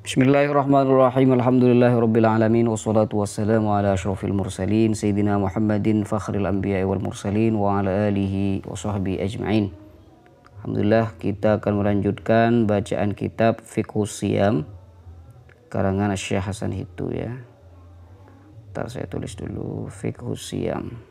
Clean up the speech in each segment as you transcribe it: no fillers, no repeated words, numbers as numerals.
Bismillahirrahmanirrahim. Alhamdulillahirabbil alamin wassalatu wassalamu ala asyrofil mursalin sayyidina Muhammadin fakhril anbiya'i wal mursalin wa ala alihi wa sahbihi ajma'in. Alhamdulillah, kita akan melanjutkan bacaan kitab Fiqhus Shiyam karangan Syekh Hasan Hittu ya. Ntar saya tulis dulu Fiqhus Shiyam.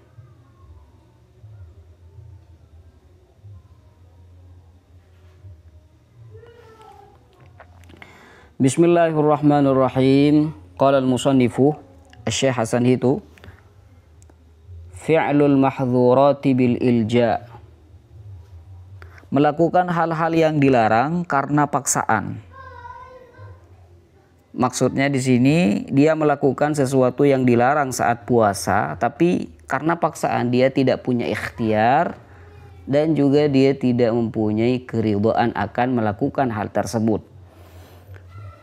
Bismillahirrahmanirrahim. Qala al-musannifu Syekh Hasan Hittu, fi'lul mahdhurati bil ilja, melakukan hal-hal yang dilarang karena paksaan. Maksudnya di sini dia melakukan sesuatu yang dilarang saat puasa, tapi karena paksaan dia tidak punya ikhtiar dan juga dia tidak mempunyai keridhaan akan melakukan hal tersebut.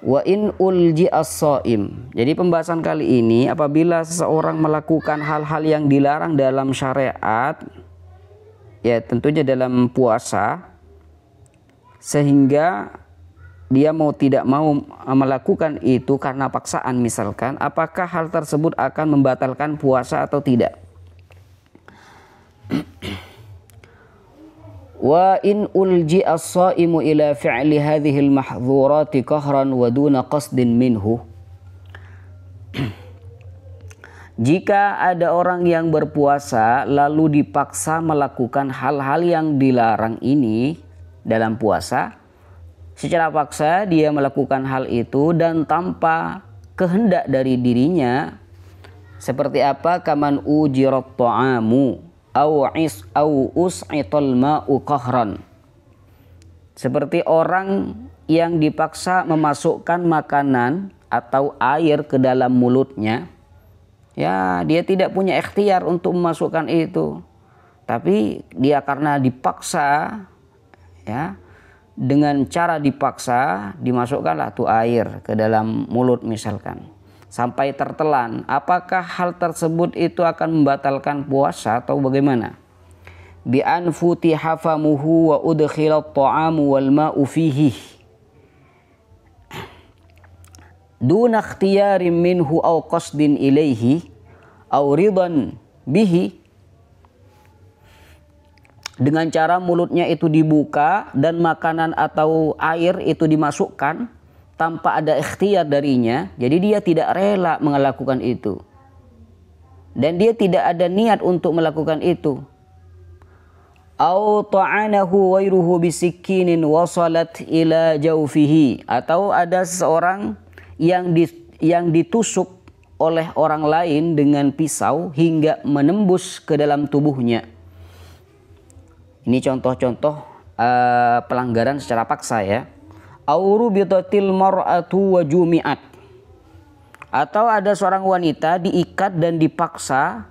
Wa in ulji as-shaim. Jadi pembahasan kali ini, apabila seseorang melakukan hal-hal yang dilarang dalam syariat, ya tentunya dalam puasa, sehingga dia mau tidak mau melakukan itu karena paksaan misalkan, apakah hal tersebut akan membatalkan puasa atau tidak? Wa in ulji as-shaimu ila fi'li hadhihi al-mahdhurati qahran wa duna qasdin minhu. Jika ada orang yang berpuasa lalu dipaksa melakukan hal-hal yang dilarang ini dalam puasa, secara paksa dia melakukan hal itu dan tanpa kehendak dari dirinya, seperti apa? Kaman ujirat ta'amu au us'ital ma'u qahran, seperti orang yang dipaksa memasukkan makanan atau air ke dalam mulutnya. Ya, dia tidak punya ikhtiar untuk memasukkan itu, tapi dia karena dipaksa, ya, dengan cara dipaksa dimasukkanlah tuh air ke dalam mulut misalkan sampai tertelan. Apakah hal tersebut itu akan membatalkan puasa atau bagaimana? Bi an futiha famuhu wa udkhila at-ta'amu wal ma'u fihi duna ikhtiyarin minhu aw qasdin ilaihi aw ridan bihi, dengan cara mulutnya itu dibuka dan makanan atau air itu dimasukkan tanpa ada ikhtiar darinya. Jadi dia tidak rela melakukan itu dan dia tidak ada niat untuk melakukan itu. Au ta'anahu ghairuhu bisikinin wasalat ila jawfihi, atau ada seseorang yang ditusuk oleh orang lain dengan pisau hingga menembus ke dalam tubuhnya. Ini contoh-contoh pelanggaran secara paksa ya. Aurubitatil mar'atu wa jumi'at, atau ada seorang wanita diikat dan dipaksa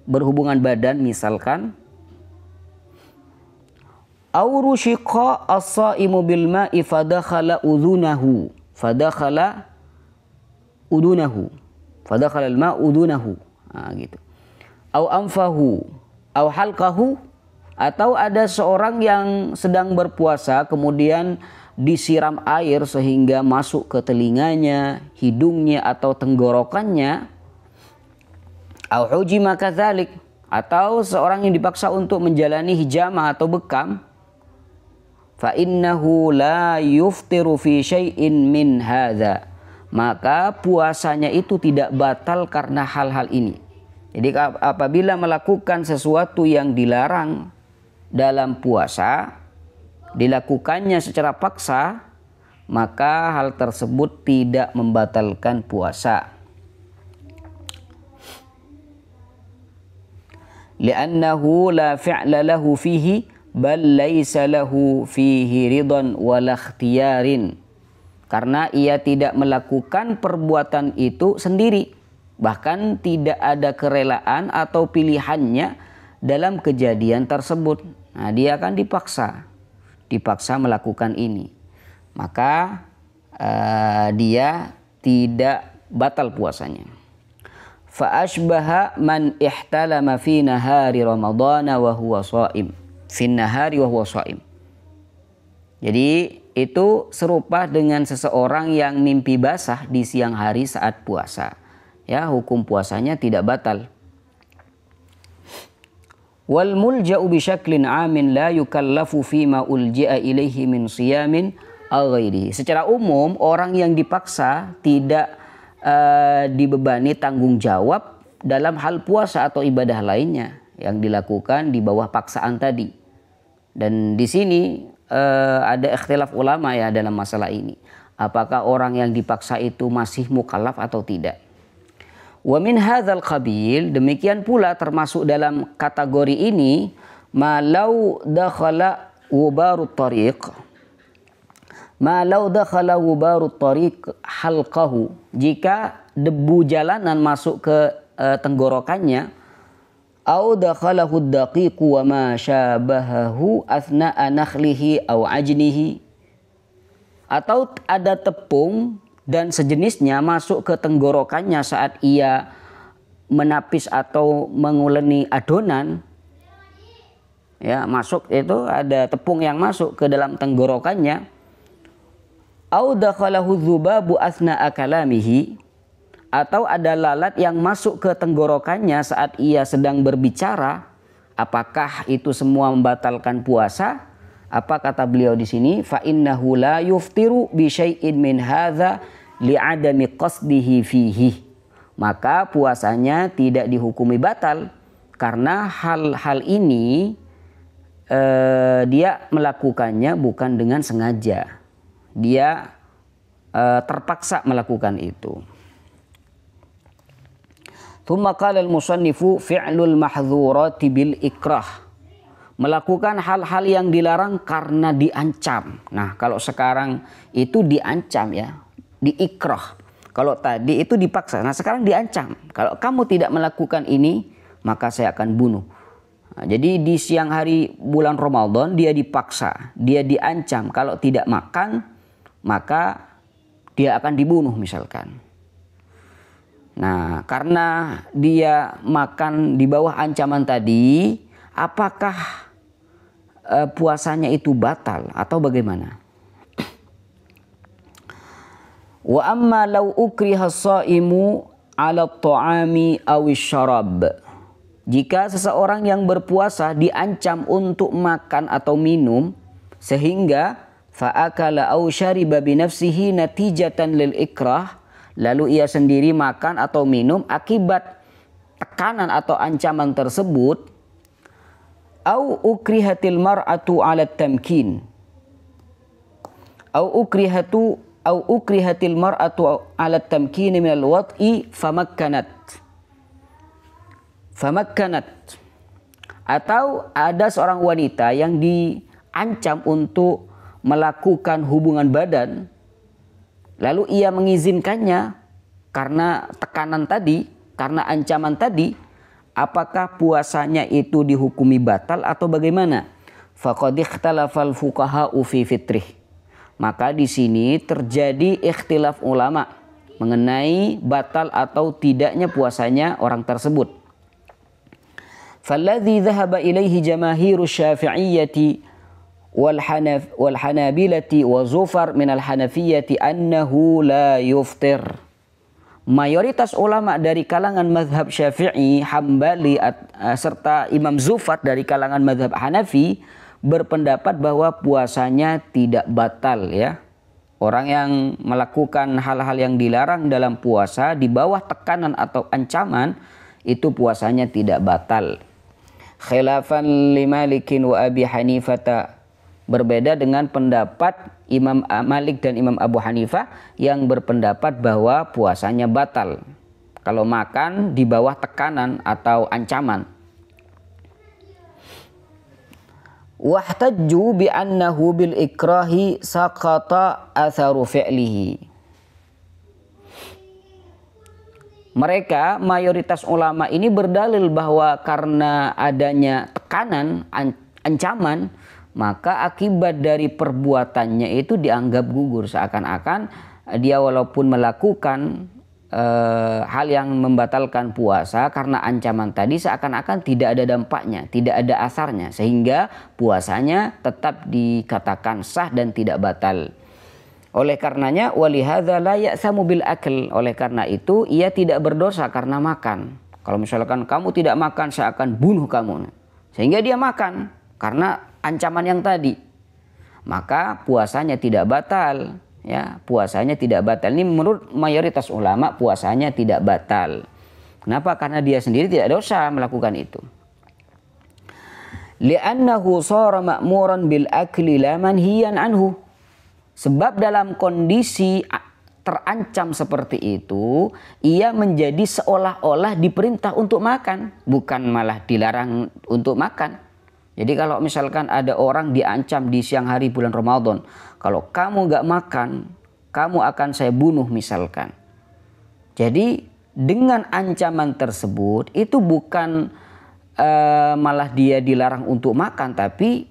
berhubungan badan misalkan. Aurushiqa as-saimu bil ma'i fadakhala udhunahu al-ma'u udhunahu, gitu. Au anfahu au halqahu, atau ada seorang yang sedang berpuasa kemudian disiram air sehingga masuk ke telinganya, hidungnya atau tenggorokannya. Au hujima kadzalik, atau seorang yang dipaksa untuk menjalani hijamah atau bekam. Fa innahu la yuftiru fi syai'in min hadza, maka puasanya itu tidak batal karena hal-hal ini. Jadi apabila melakukan sesuatu yang dilarang dalam puasa, dilakukannya secara paksa, maka hal tersebut tidak membatalkan puasa. Li'annahu la fi'la lahu fihi bal laisa lahu fihi ridan wala ikhtiyarin, karena ia tidak melakukan perbuatan itu sendiri, bahkan tidak ada kerelaan atau pilihannya dalam kejadian tersebut. Nah, dia akan dipaksa melakukan ini, maka dia tidak batal puasanya. Fa ashbaha man ihtalama fi nahari ramadhana wa huwa shaim, fi nahari wa huwa shaim. Jadi itu serupa dengan seseorang yang mimpi basah di siang hari saat puasa. Ya, hukum puasanya tidak batal. Wal mulja'u bi syaklin 'amin la yukallafu fima ulji'a ilaihi min siyamin aw ghairihi. Secara umum orang yang dipaksa tidak dibebani tanggung jawab dalam hal puasa atau ibadah lainnya yang dilakukan di bawah paksaan tadi. Dan di sini ada ikhtilaf ulama ya dalam masalah ini. Apakah orang yang dipaksa itu masih mukallaf atau tidak? Wa min hadzal qabil, demikian pula termasuk dalam kategori ini malau dakhala wubarut tariq. Malau dakhala wubarut tariq halqahu, jika debu jalanan masuk ke tenggorokannya, au dakhalahu ad-daqiqu wa ma syabahahu athna'a nakhlihi aw ajnihi, atau ada tepung dan sejenisnya masuk ke tenggorokannya saat ia menapis atau menguleni adonan, ya, masuk itu ada tepung yang masuk ke dalam tenggorokannya, au dakhalahu dzubabu athna'a kalamihi, atau ada lalat yang masuk ke tenggorokannya saat ia sedang berbicara, apakah itu semua membatalkan puasa? Apa kata beliau di sini? Fa innahu la yuftiru bi syai'in min hadza li'adami qasdihi fihi. Maka puasanya tidak dihukumi batal karena hal-hal ini dia melakukannya bukan dengan sengaja. Dia terpaksa melakukan itu. Tsumma qala al-musannifu fi'lul mahdhurati bil ikrah. Melakukan hal-hal yang dilarang karena diancam. Nah, kalau sekarang itu diancam ya, diikrah. Kalau tadi itu dipaksa, nah sekarang diancam. Kalau kamu tidak melakukan ini, maka saya akan bunuh. Nah, jadi di siang hari bulan Ramadan dia dipaksa, dia diancam. Kalau tidak makan, maka dia akan dibunuh misalkan. Nah, karena dia makan di bawah ancaman tadi, apakah puasanya itu batal atau bagaimana? Wa amma law ukriha as-shaimu 'ala at-ta'ami aw asy-syarab. Jika seseorang yang berpuasa diancam untuk makan atau minum sehingga fa'akala aw syariba bi nafsihi natijatan lil ikrah, lalu ia sendiri makan atau minum akibat tekanan atau ancaman tersebut, au ukrihatil mar'atu 'ala tamkin, au ukrihatil mar'atu 'ala tamkin min al-wad'i famakkanat, atau ada seorang wanita yang diancam untuk melakukan hubungan badan lalu ia mengizinkannya karena tekanan tadi, karena ancaman tadi, apakah puasanya itu dihukumi batal atau bagaimana? Faqad ikhtalafal fuqaha'u fi fitrih. Maka di sini terjadi ikhtilaf ulama mengenai batal atau tidaknya puasanya orang tersebut. Falladzi dhahaba ilaihi jamaahiru syafi'iyyati wal hanabilati wa zufar minal hanafiyyati annahu la yuftir. Mayoritas ulama dari kalangan mazhab Syafi'i, Hambali serta Imam Zufar dari kalangan mazhab Hanafi berpendapat bahwa puasanya tidak batal ya. Orang yang melakukan hal-hal yang dilarang dalam puasa di bawah tekanan atau ancaman itu puasanya tidak batal. Khilafan li Malikin wa Abi Hanifah, berbeda dengan pendapat Imam Malik dan Imam Abu Hanifah yang berpendapat bahwa puasanya batal kalau makan di bawah tekanan atau ancaman. Wahtajju bi annahu bil ikrahi saqata atharu fi'lihi. Mereka mayoritas ulama ini berdalil bahwa karena adanya tekanan, ancaman, maka akibat dari perbuatannya itu dianggap gugur, seakan-akan dia walaupun melakukan hal yang membatalkan puasa karena ancaman tadi seakan-akan tidak ada dampaknya, tidak ada asarnya, sehingga puasanya tetap dikatakan sah dan tidak batal. Oleh karenanya walihadza la ya'samu bil akl, oleh karena itu ia tidak berdosa karena makan. Kalau misalkan kamu tidak makan, saya akan bunuh kamu, sehingga dia makan karena ancaman yang tadi, maka puasanya tidak batal. Ya, puasanya tidak batal. Ini menurut mayoritas ulama puasanya tidak batal. Kenapa? Karena dia sendiri tidak dosa melakukan itu. Li'annahu shara ma'muran bil akli la manhiyan anhu. Sebab dalam kondisi terancam seperti itu, ia menjadi seolah-olah diperintah untuk makan, bukan malah dilarang untuk makan. Jadi kalau misalkan ada orang diancam di siang hari bulan Ramadan, kalau kamu gak makan, kamu akan saya bunuh misalkan. Jadi dengan ancaman tersebut itu bukan malah dia dilarang untuk makan, tapi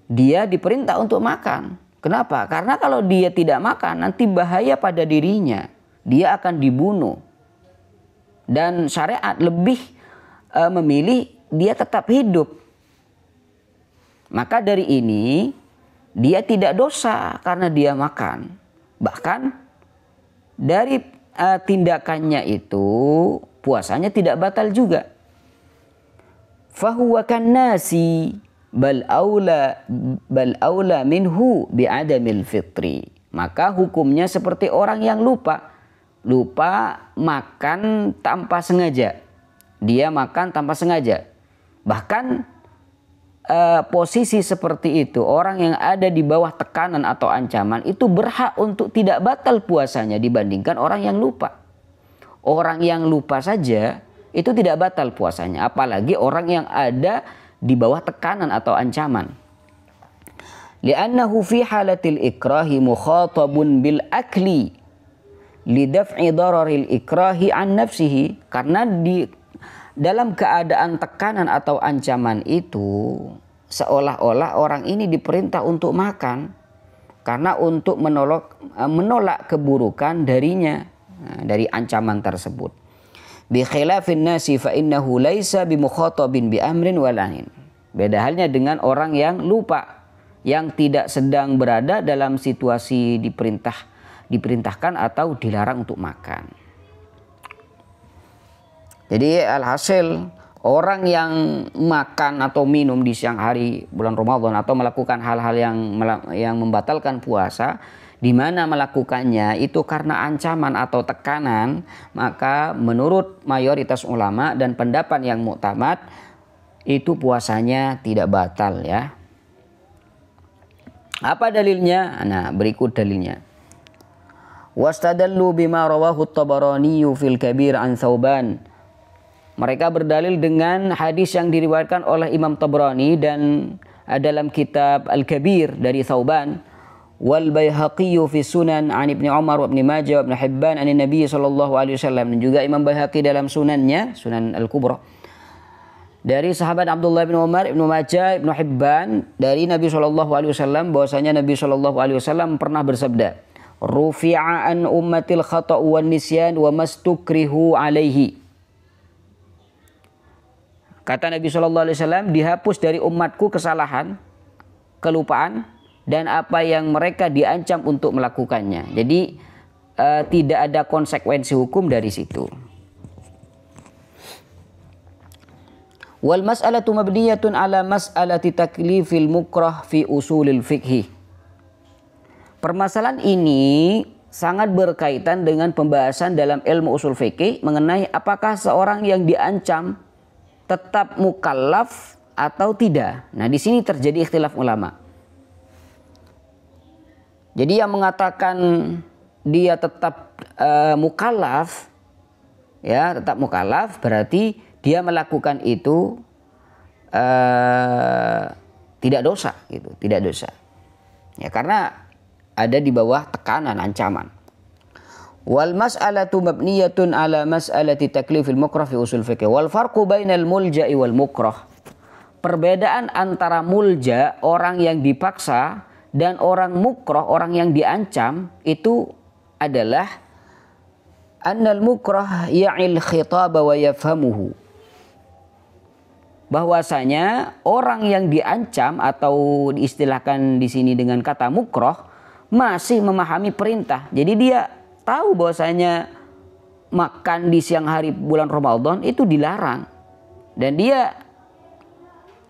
dia diperintah untuk makan. Kenapa? Karena kalau dia tidak makan nanti bahaya pada dirinya, dia akan dibunuh. Dan syariat lebih memilih dia tetap hidup. Maka dari ini dia tidak dosa karena dia makan. Bahkan dari tindakannya itu puasanya tidak batal juga. Fahuwa kannasi bal aula minhu bi'adamil fitri. Maka hukumnya seperti orang yang lupa makan tanpa sengaja. Dia makan tanpa sengaja. Bahkan posisi seperti itu, orang yang ada di bawah tekanan atau ancaman itu berhak untuk tidak batal puasanya dibandingkan orang yang lupa. Orang yang lupa saja itu tidak batal puasanya, apalagi orang yang ada di bawah tekanan atau ancaman. Li'annahu fi halatil ikrahi mukhatabun bil akli lidaf'i dararil ikrahi an nafsihi. Karena dalam keadaan tekanan atau ancaman itu seolah-olah orang ini diperintah untuk makan karena untuk menolak keburukan darinya, dari ancaman tersebut. Bi khilafin nasi fa innahu laisa bi mukhatabin bi amrin walahin. Beda halnya dengan orang yang lupa, yang tidak sedang berada dalam situasi diperintahkan atau dilarang untuk makan. Jadi alhasil orang yang makan atau minum di siang hari bulan Ramadan atau melakukan hal-hal yang membatalkan puasa, di mana melakukannya itu karena ancaman atau tekanan, maka menurut mayoritas ulama dan pendapat yang muktamad itu puasanya tidak batal ya. Apa dalilnya? Nah, berikut dalilnya. Wastadallu bima rawahu at-Tabarani fil Kabir an Thauban. Mereka berdalil dengan hadis yang diriwayatkan oleh Imam Tabrani dan dalam kitab Al-Kabir dari Thauban, wal Baihaqi fi Sunan an Ibnu Umar wa Ibnu Majah wa Ibnu Hibban an Nabi sallallahu alaihi wasallam, dan juga Imam Baihaqi dalam sunannya, Sunan Al-Kubra, dari sahabat Abdullah bin Umar, Ibnu Majah, Ibnu Hibban dari Nabi sallallahu alaihi wasallam bahwasanya Nabi sallallahu alaihi wasallam pernah bersabda, rufi'a an ummatil khata'u wan nisyan wa mastukrihu alaihi. Kata Nabi SAW, dihapus dari umatku kesalahan, kelupaan, dan apa yang mereka diancam untuk melakukannya. Jadi tidak ada konsekuensi hukum dari situ. Wal mas'alatu mabniyatun ala mas'alati taklifil mukrah fi usulil fiqhi. Permasalahan ini sangat berkaitan dengan pembahasan dalam ilmu usul fikih mengenai apakah seorang yang diancam tetap mukallaf atau tidak. Nah, di sini terjadi ikhtilaf ulama. Jadi yang mengatakan dia tetap mukallaf, ya tetap mukallaf, berarti dia melakukan itu tidak dosa, gitu, tidak dosa. Ya karena ada di bawah tekanan, ancaman. Wal mas'alatu mabniyatun ala mas'alati taklifil mukrah fi usul fiqh. Wal farqu bainal mulja'i wal mukrah. Perbedaan antara mulja, orang yang dipaksa, dan orang mukrah, orang yang diancam, itu adalah annal mukrah ya'il khitaba wa yafhamuhu. Bahwasanya orang yang diancam atau diistilahkan di sini dengan kata mukrah masih memahami perintah. Jadi dia tahu bahwasanya makan di siang hari bulan Ramadan itu dilarang dan dia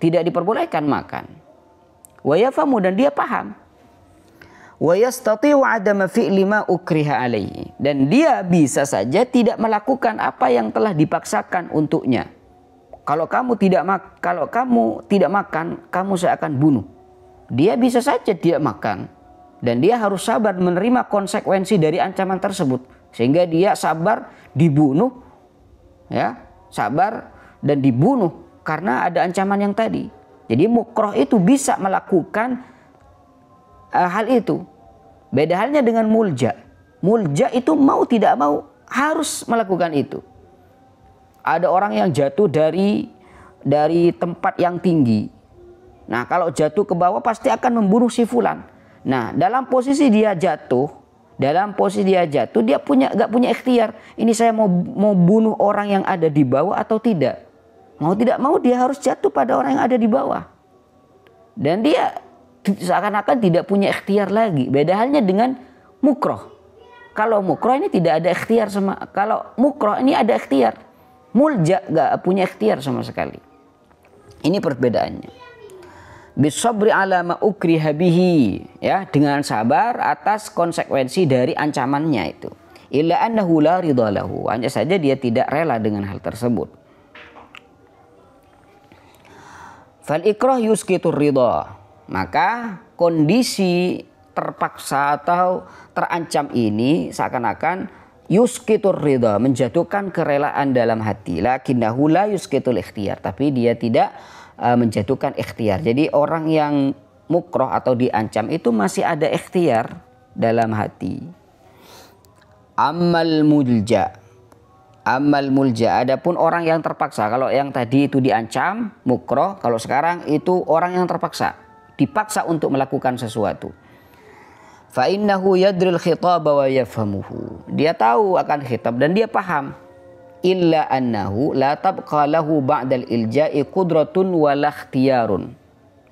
tidak diperbolehkan makan. Wa yafhamu, dan dia paham. Wa yastati'u 'adama fi'li ma ukriha alaihi, dan dia bisa saja tidak melakukan apa yang telah dipaksakan untuknya. Kalau kamu tidak makan, kamu saya akan bunuh. Dia bisa saja tidak makan dan dia harus sabar menerima konsekuensi dari ancaman tersebut, sehingga dia sabar dibunuh, ya, sabar dan dibunuh karena ada ancaman yang tadi. Jadi mukrah itu bisa melakukan hal itu. Beda halnya dengan mulja. Mulja itu mau tidak mau harus melakukan itu. Ada orang yang jatuh dari tempat yang tinggi. Nah, kalau jatuh ke bawah pasti akan membunuh si fulan. Nah, dalam posisi dia jatuh, dia nggak punya ikhtiar. Ini saya mau bunuh orang yang ada di bawah atau tidak. Mau tidak mau dia harus jatuh pada orang yang ada di bawah. Dan dia seakan-akan tidak punya ikhtiar lagi. Beda halnya dengan mukrah. Kalau mukrah ini tidak ada ikhtiar sama. Kalau mukrah ini ada ikhtiar. Mulja gak punya ikhtiar sama sekali. Ini perbedaannya. Bisabri ala ma ukriha bihi, ya, dengan sabar atas konsekuensi dari ancamannya itu. Illa annahu la ridha lahu, hanya saja dia tidak rela dengan hal tersebut. Fal ikrah yuskitur ridha, maka kondisi terpaksa atau terancam ini seakan-akan yuskitur ridha, menjatuhkan kerelaan dalam hati. Lakinnahu la yuskitul ikhtiyar, tapi dia tidak menjatuhkan ikhtiar. Jadi orang yang mukrah atau diancam itu masih ada ikhtiar dalam hati. Ammal mulja, adapun orang yang terpaksa. Kalau yang tadi itu diancam mukrah, kalau sekarang itu orang yang terpaksa, dipaksa untuk melakukan sesuatu. Fa innahu yadril khitaba wa yafhamuhu, dia tahu akan khitab dan dia paham. Illa annahu la tabqa lahu ba'dal ilja'i qudratun wa la ikhtiyarun.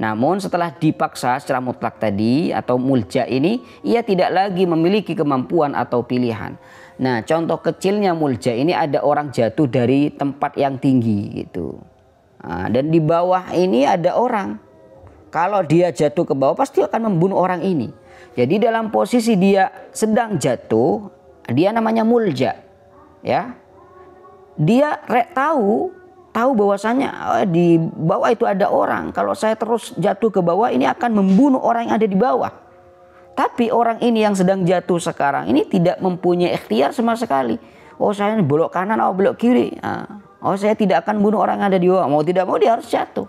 Namun setelah dipaksa secara mutlak tadi atau mulja ini, ia tidak lagi memiliki kemampuan atau pilihan. Nah, contoh kecilnya mulja ini, ada orang jatuh dari tempat yang tinggi gitu. Nah, dan di bawah ini ada orang. Kalau dia jatuh ke bawah pasti akan membunuh orang ini. Jadi dalam posisi dia sedang jatuh, dia namanya mulja, ya. Dia tahu bahwasanya di bawah itu ada orang. Kalau saya terus jatuh ke bawah, ini akan membunuh orang yang ada di bawah. Tapi orang ini yang sedang jatuh sekarang ini tidak mempunyai ikhtiar sama sekali. Oh, saya ini belok kanan atau belok kiri. Oh, saya tidak akan bunuh orang yang ada di bawah. Mau tidak mau dia harus jatuh.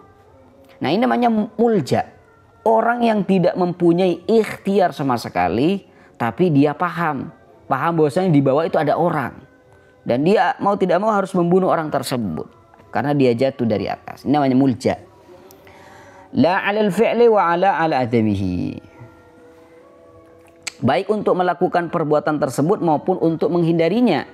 Nah, ini namanya mulja. Orang yang tidak mempunyai ikhtiar sama sekali, tapi dia paham bahwasanya di bawah itu ada orang. Dan dia mau tidak mau harus membunuh orang tersebut karena dia jatuh dari atas. Ini namanya mulja. La 'alal fi'li wa 'ala adamihi. Baik untuk melakukan perbuatan tersebut maupun untuk menghindarinya.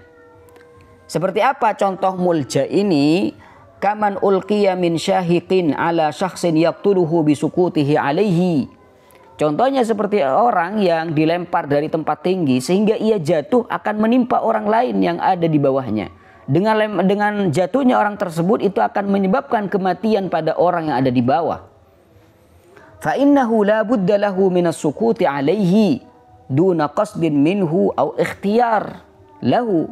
Seperti apa contoh mulja ini? Kaman ulqiya min syahiqin ala syakhsin yaqtuluhu bisukutihi alaihi. Contohnya seperti orang yang dilempar dari tempat tinggi sehingga ia jatuh akan menimpa orang lain yang ada di bawahnya. Dengan jatuhnya orang tersebut itu akan menyebabkan kematian pada orang yang ada di bawah. Fa innahu la budda lahu minas sukuti alaihi duna qasdin minhu au ikhtiyar lahu.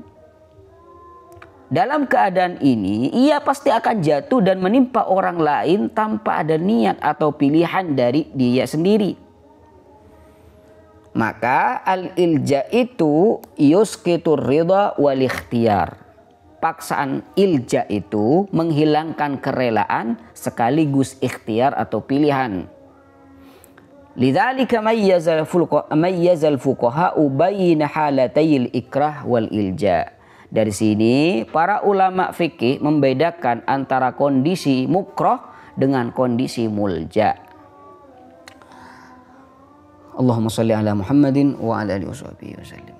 Dalam keadaan ini, ia pasti akan jatuh dan menimpa orang lain tanpa ada niat atau pilihan dari dia sendiri. Maka al-ilja itu yuskitur ridha wal ikhtiyar. Paksaan ilja itu menghilangkan kerelaan sekaligus ikhtiar atau pilihan. Lidzalika mayyazal fuqaha'u baina halatayil ikrah wal ilja. Dari sini para ulama fikih membedakan antara kondisi mukrah dengan kondisi mulja. Allahumma shalli ala Muhammadin wa ala alihi wasallam.